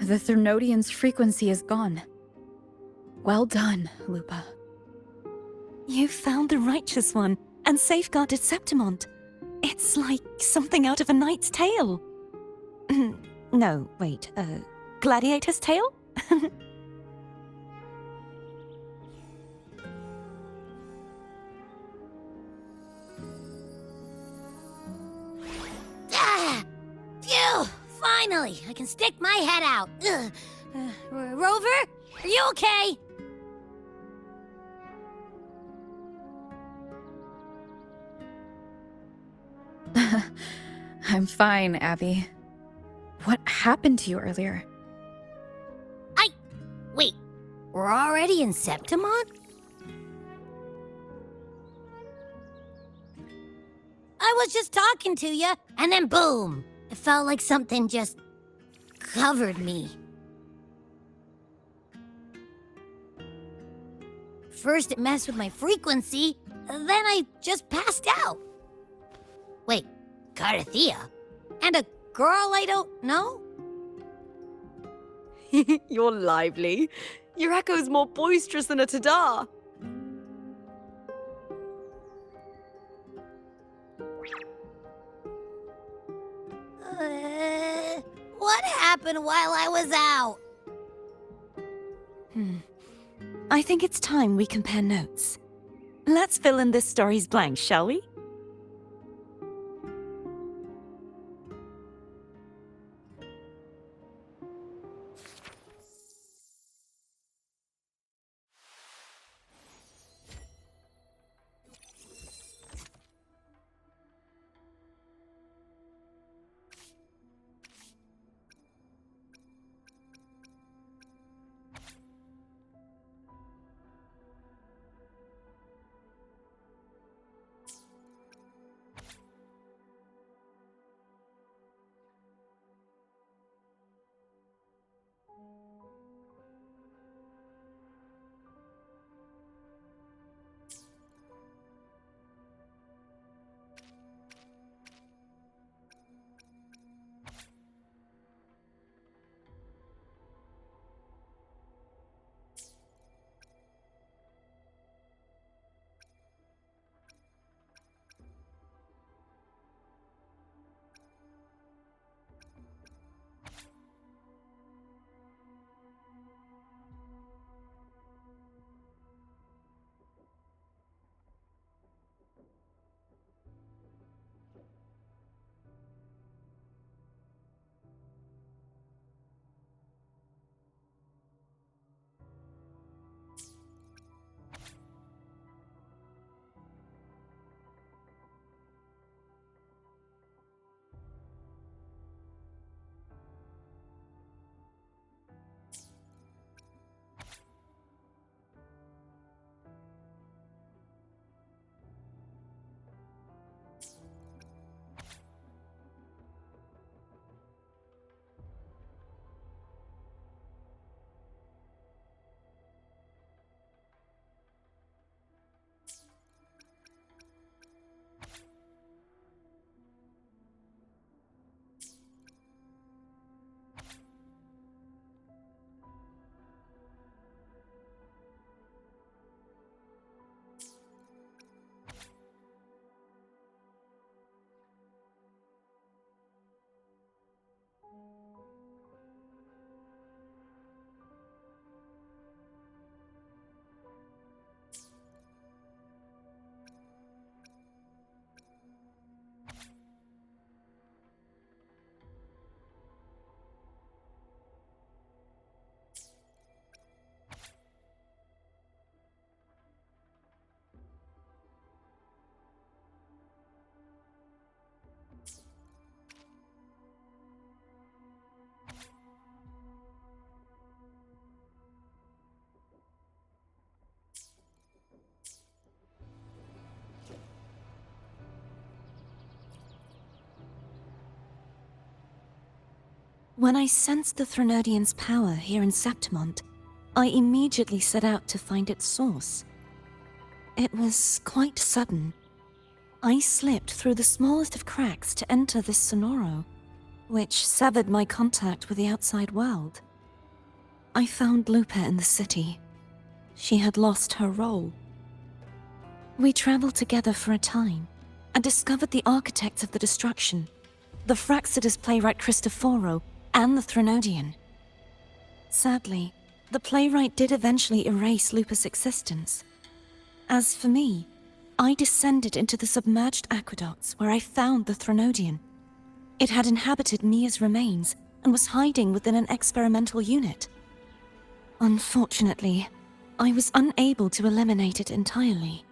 The Threnodian's frequency is gone. Well done, Lupa. You found the righteous one and safeguarded Septimont. It's like something out of a knight's tale. No, wait, gladiator's tale? Ah! Phew! Finally, I can stick my head out. Rover, are you okay? I'm fine, Abby. What happened to you earlier? Wait, we're already in Septimont? I was just talking to you, and then boom! It felt like something just covered me. First it messed with my frequency, then I just passed out. Wait, Carthea? And a girl I don't know? You're lively. Your echo's more boisterous than a tada. What happened while I was out? I think it's time we compare notes. Let's fill in this story's blanks, shall we? When I sensed the Threnodian's power here in Septimont, I immediately set out to find its source. It was quite sudden. I slipped through the smallest of cracks to enter this Sonoro, which severed my contact with the outside world. I found Lupa in the city. She had lost her role. We traveled together for a time and discovered the architects of the destruction, the Fraxidus playwright Cristoforo and the Threnodian. Sadly, the playwright did eventually erase Lupa's existence. As for me, I descended into the submerged aqueducts where I found the Threnodian. It had inhabited Mia's remains and was hiding within an experimental unit. Unfortunately, I was unable to eliminate it entirely.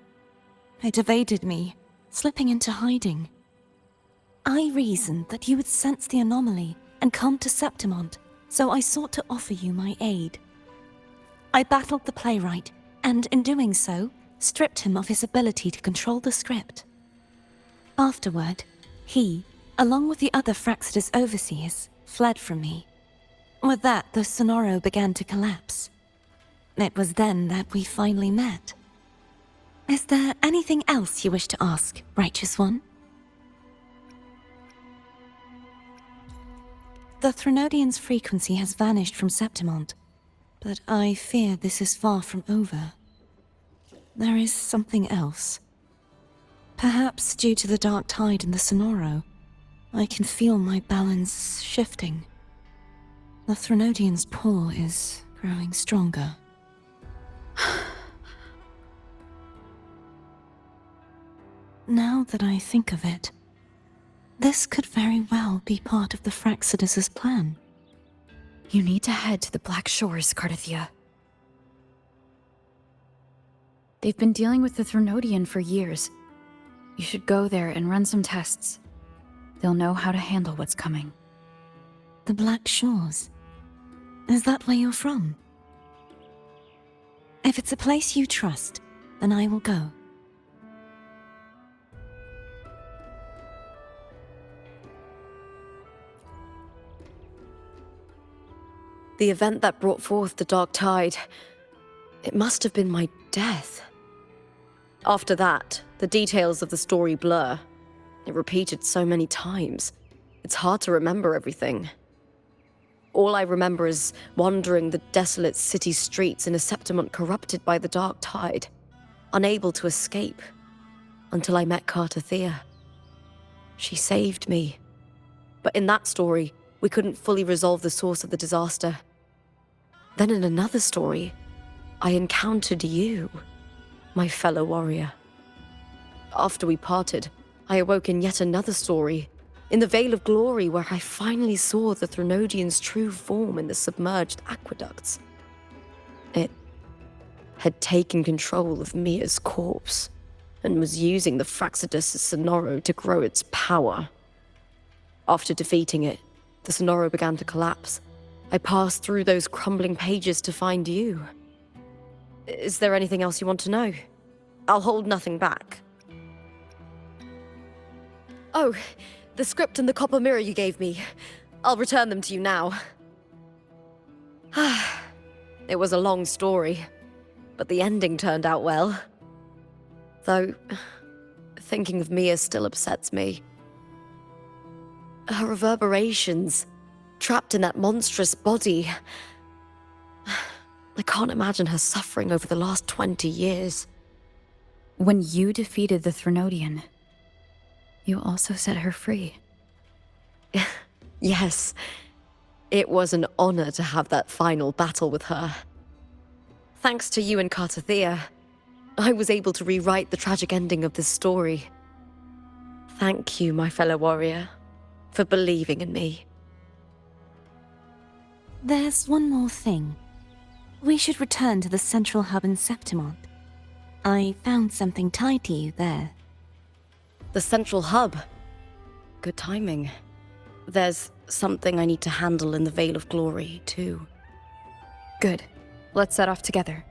It evaded me, slipping into hiding. I reasoned that you would sense the anomaly and come to Septimont, so I sought to offer you my aid. I battled the playwright, and in doing so, stripped him of his ability to control the script. Afterward, he, along with the other Fraxidus overseers, fled from me. With that, the Sonoro began to collapse. It was then that we finally met. Is there anything else you wish to ask, Righteous One? The Threnodian's frequency has vanished from Septimont, but I fear this is far from over. There is something else. Perhaps due to the dark tide in the Sonoro, I can feel my balance shifting. The Threnodian's pull is growing stronger. Now that I think of it, this could very well be part of the Fraxidus' plan. You need to head to the Black Shores, Cardathia. They've been dealing with the Threnodian for years. You should go there and run some tests. They'll know how to handle what's coming. The Black Shores? Is that where you're from? If it's a place you trust, then I will go. The event that brought forth the dark tide, it must have been my death. After that, the details of the story blur. It repeated so many times. It's hard to remember everything. All I remember is wandering the desolate city streets in a Septimont corrupted by the dark tide, unable to escape, until I met Cardathia. She saved me. But in that story, we couldn't fully resolve the source of the disaster. Then in another story, I encountered you, my fellow warrior. After we parted, I awoke in yet another story, in the Vale of Glory, where I finally saw the Threnodian's true form in the submerged aqueducts. It had taken control of Mia's corpse, and was using the Fraxidus' Sonoro to grow its power. After defeating it, the Sonoro began to collapse. I passed through those crumbling pages to find you. Is there anything else you want to know? I'll hold nothing back. Oh, the script and the copper mirror you gave me. I'll return them to you now. It was a long story, but the ending turned out well. Though, thinking of Mia still upsets me. Her reverberations, trapped in that monstrous body. I can't imagine her suffering over the last 20 years. When you defeated the Threnodian, you also set her free. Yes, it was an honor to have that final battle with her. Thanks to you and Cardathia, I was able to rewrite the tragic ending of this story. Thank you, my fellow warrior, for believing in me. There's one more thing. We should return to the central hub in Septimont. I found something tied to you there. The central hub. Good timing. There's something I need to handle in the Vale of Glory, too. Good. Let's set off together.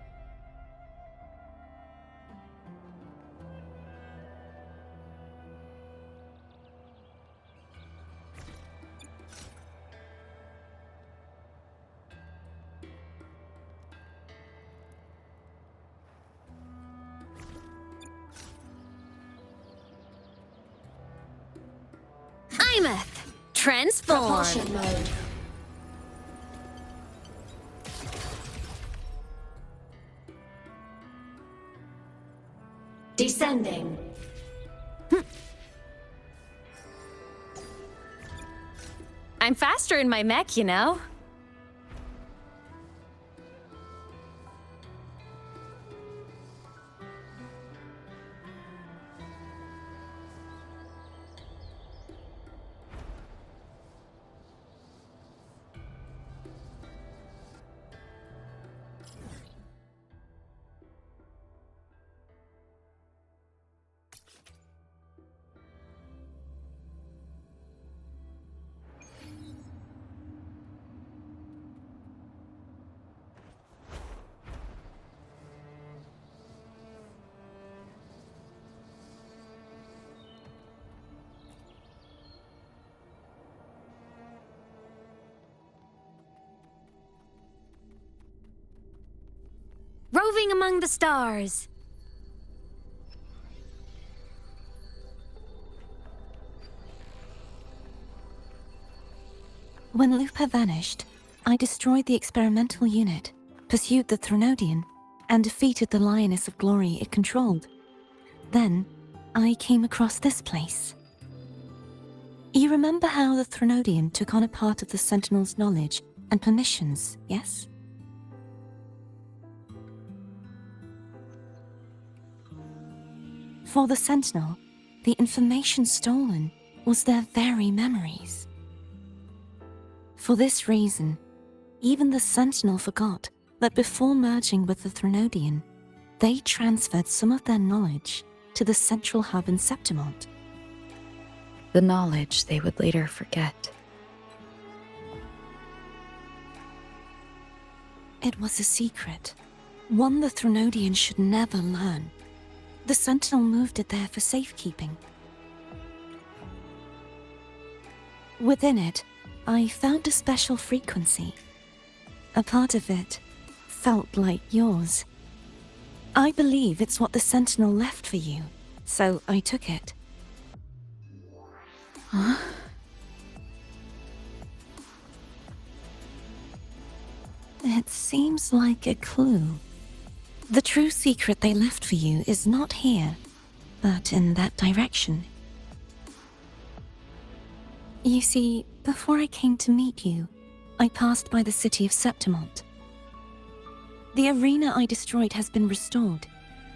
Hymuth, transform. Propulsion mode. Ascending. I'm faster in my mech, you know. Roving among the stars. When Lupa vanished, I destroyed the experimental unit, pursued the Threnodian, and defeated the Lioness of Glory it controlled. Then, I came across this place. You remember how the Threnodian took on a part of the Sentinel's knowledge and permissions, yes? For the Sentinel, the information stolen was their very memories. For this reason, even the Sentinel forgot that before merging with the Threnodian, they transferred some of their knowledge to the central hub in Septimont. The knowledge they would later forget. It was a secret, one the Threnodian should never learn. The Sentinel moved it there for safekeeping. Within it, I found a special frequency. A part of it felt like yours. I believe it's what the Sentinel left for you, so I took it. Huh? It seems like a clue. The true secret they left for you is not here, but in that direction. You see, before I came to meet you, I passed by the city of Septimont. The arena I destroyed has been restored,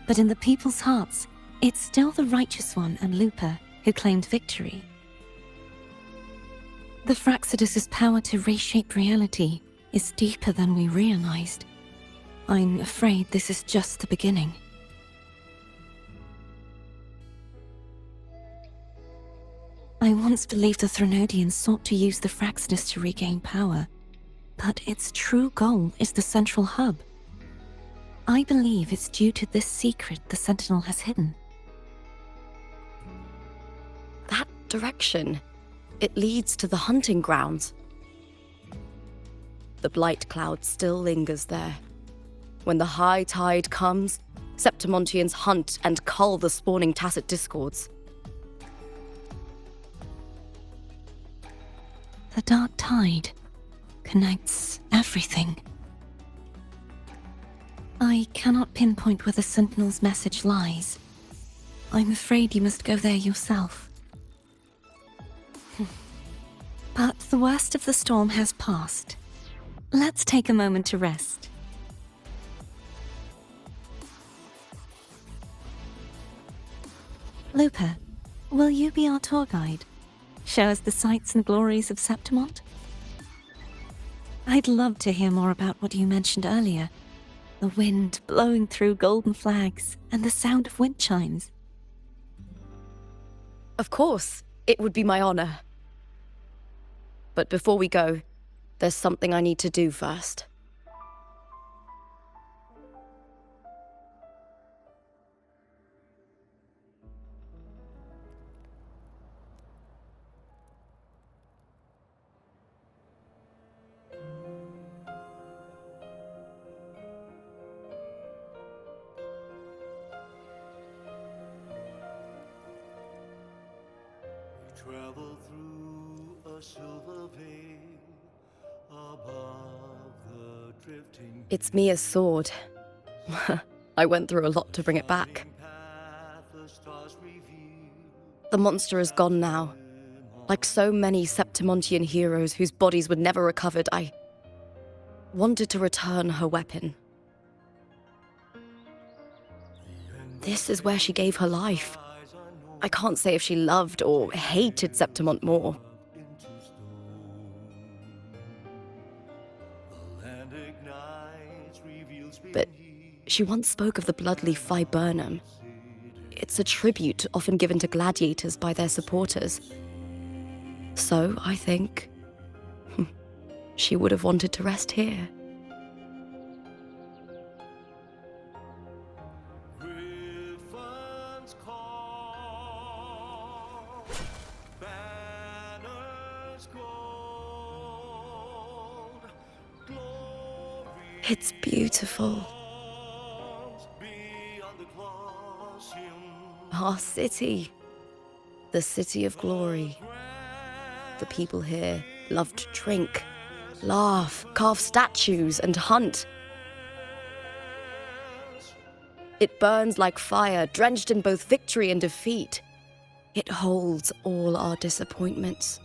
but in the people's hearts, it's still the Righteous One and Lupa who claimed victory. The Fraxidus' power to reshape reality is deeper than we realized. I'm afraid this is just the beginning. I once believed the Threnodians sought to use the Fraxidus to regain power, but its true goal is the central hub. I believe it's due to this secret the Sentinel has hidden. That direction, it leads to the hunting grounds. The blight cloud still lingers there. When the high tide comes, Septimontians hunt and cull the spawning tacit discords. The dark tide connects everything. I cannot pinpoint where the Sentinel's message lies. I'm afraid you must go there yourself. But the worst of the storm has passed. Let's take a moment to rest. Lupa, will you be our tour guide? Show us the sights and glories of Septimont? I'd love to hear more about what you mentioned earlier. The wind blowing through golden flags and the sound of wind chimes. Of course, it would be my honor. But before we go, there's something I need to do first. Travel through a silver veil above the drifting. It's Mia's sword. I went through a lot to bring it back. path, a The monster is gone now. Like so many Septimontian heroes whose bodies were never recovered, I wanted to return her weapon. This is where she gave her life. I can't say if she loved or hated Septimont more. But she once spoke of the bloodleaf viburnum. It's a tribute often given to gladiators by their supporters. So, I think, she would have wanted to rest here. Griffin's call, banners gold, glory It's beautiful. beyond the Colosseum. Our city. The city of glory. The people here love to drink, laugh, carve statues, and hunt. It burns like fire, drenched in both victory and defeat. It holds all our disappointments.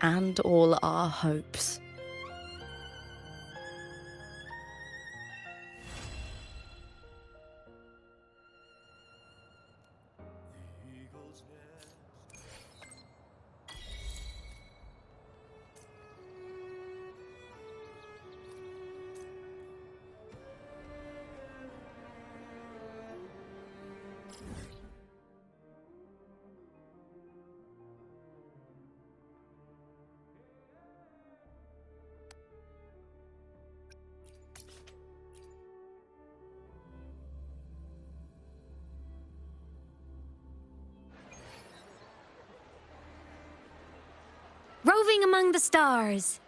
And all our hopes. Eagle's nest. Roving among the stars.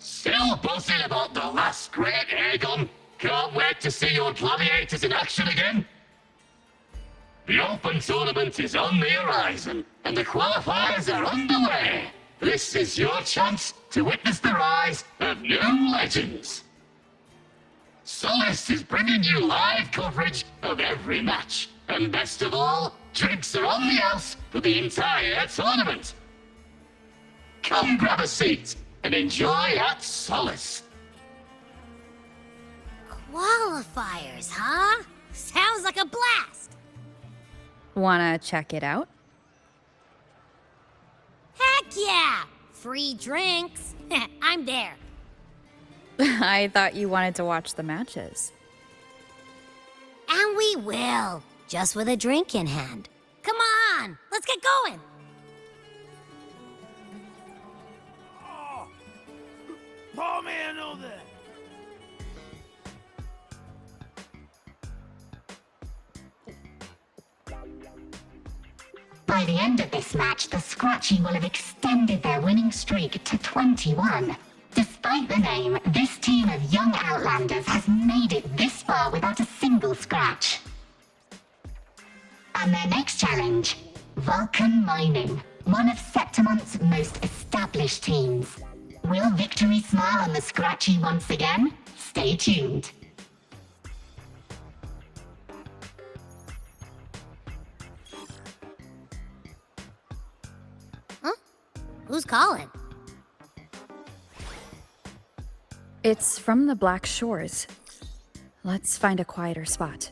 Still buzzing about the last great airgun? Can't wait to see your gladiators in action again. The Open Tournament is on the horizon, and the qualifiers are underway. This is your chance to witness the rise of new legends. Solace is bringing you live coverage of every match, and best of all, drinks are on the house for the entire tournament. Come grab a seat and enjoy at Solace. Qualifiers, huh? Sounds like a blast! Wanna check it out? Heck yeah! Free drinks. I'm there. I thought you wanted to watch the matches. And we will. Just with a drink in hand. Come on, let's get going. Pour me another. By the end of this match, the Scratchy will have extended their winning streak to 21. Despite the name, this team of young Outlanders has made it this far without a single scratch. And their next challenge, Vulcan Mining, one of Septimont's most established teams. Will victory smile on the Scratchy once again? Stay tuned. Who's calling? It's from the Black Shores. Let's find a quieter spot.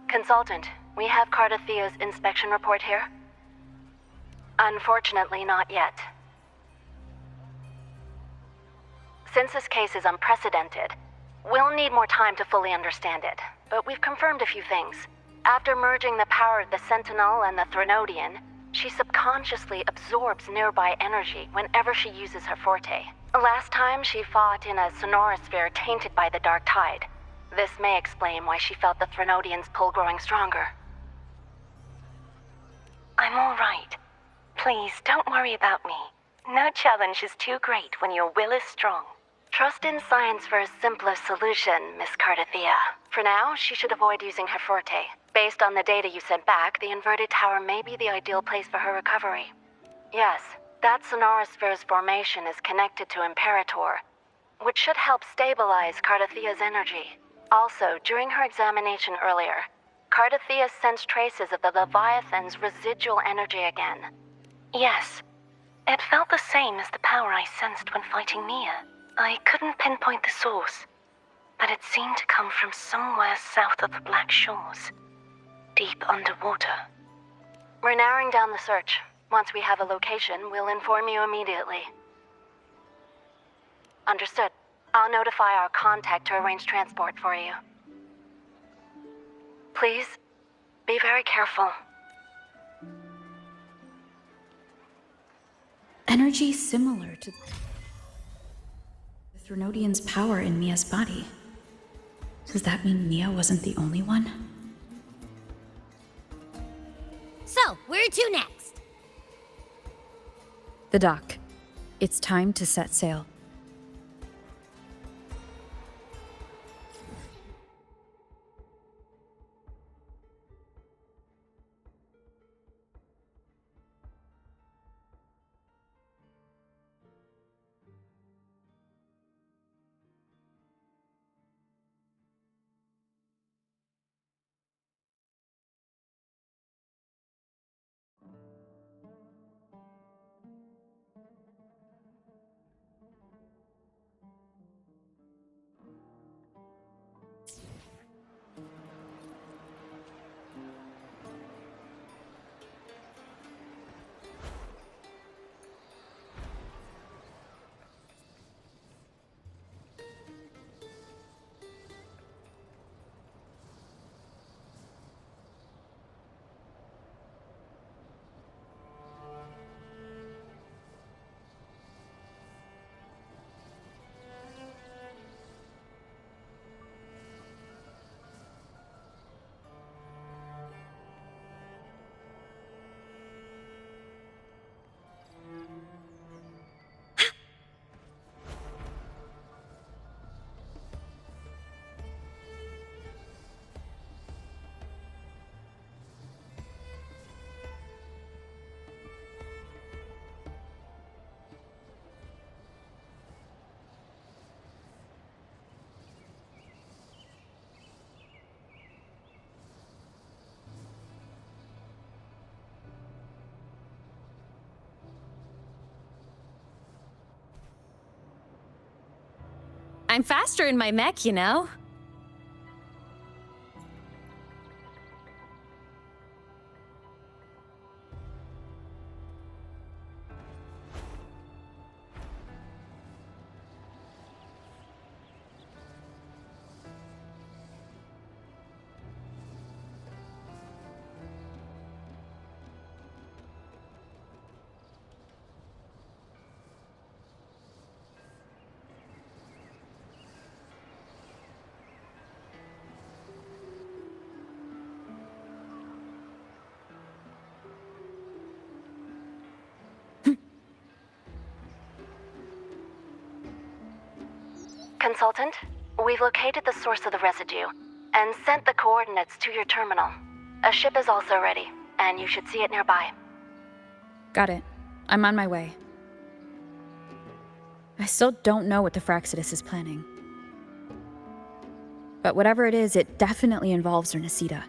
Consultant, we have Cardathia's inspection report here. Unfortunately, not yet. Since this case is unprecedented, we'll need more time to fully understand it, but we've confirmed a few things. After merging the power of the Sentinel and the Threnodian, she subconsciously absorbs nearby energy whenever she uses her forte. Last time, she fought in a sonorosphere tainted by the Dark Tide. This may explain why she felt the Threnodian's pull growing stronger. I'm all right. Please, don't worry about me. No challenge is too great when your will is strong. Trust in science for a simpler solution, Miss Cardathia. For now, she should avoid using her forte. Based on the data you sent back, the inverted tower may be the ideal place for her recovery. Yes, that sonorosphere's formation is connected to Imperator, which should help stabilize Cardathia's energy. Also, during her examination earlier, Cardathia sensed traces of the Leviathan's residual energy again. Yes, it felt the same as the power I sensed when fighting Mia. I couldn't pinpoint the source, but it seemed to come from somewhere south of the Black Shores, deep underwater. We're narrowing down the search. Once we have a location, we'll inform you immediately. Understood. I'll notify our contact to arrange transport for you. Please, be very careful. Energy similar to the Threnodian's power in Mia's body. Does that mean Mia wasn't the only one? So, where to next? The dock. It's time to set sail. I'm faster in my mech, you know? Consultant, we've located the source of the residue and sent the coordinates to your terminal. A ship is also ready, and you should see it nearby. Got it. I'm on my way. I still don't know what the Fraxidus is planning. But whatever it is, it definitely involves Ernesita.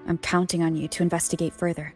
I'm counting on you to investigate further.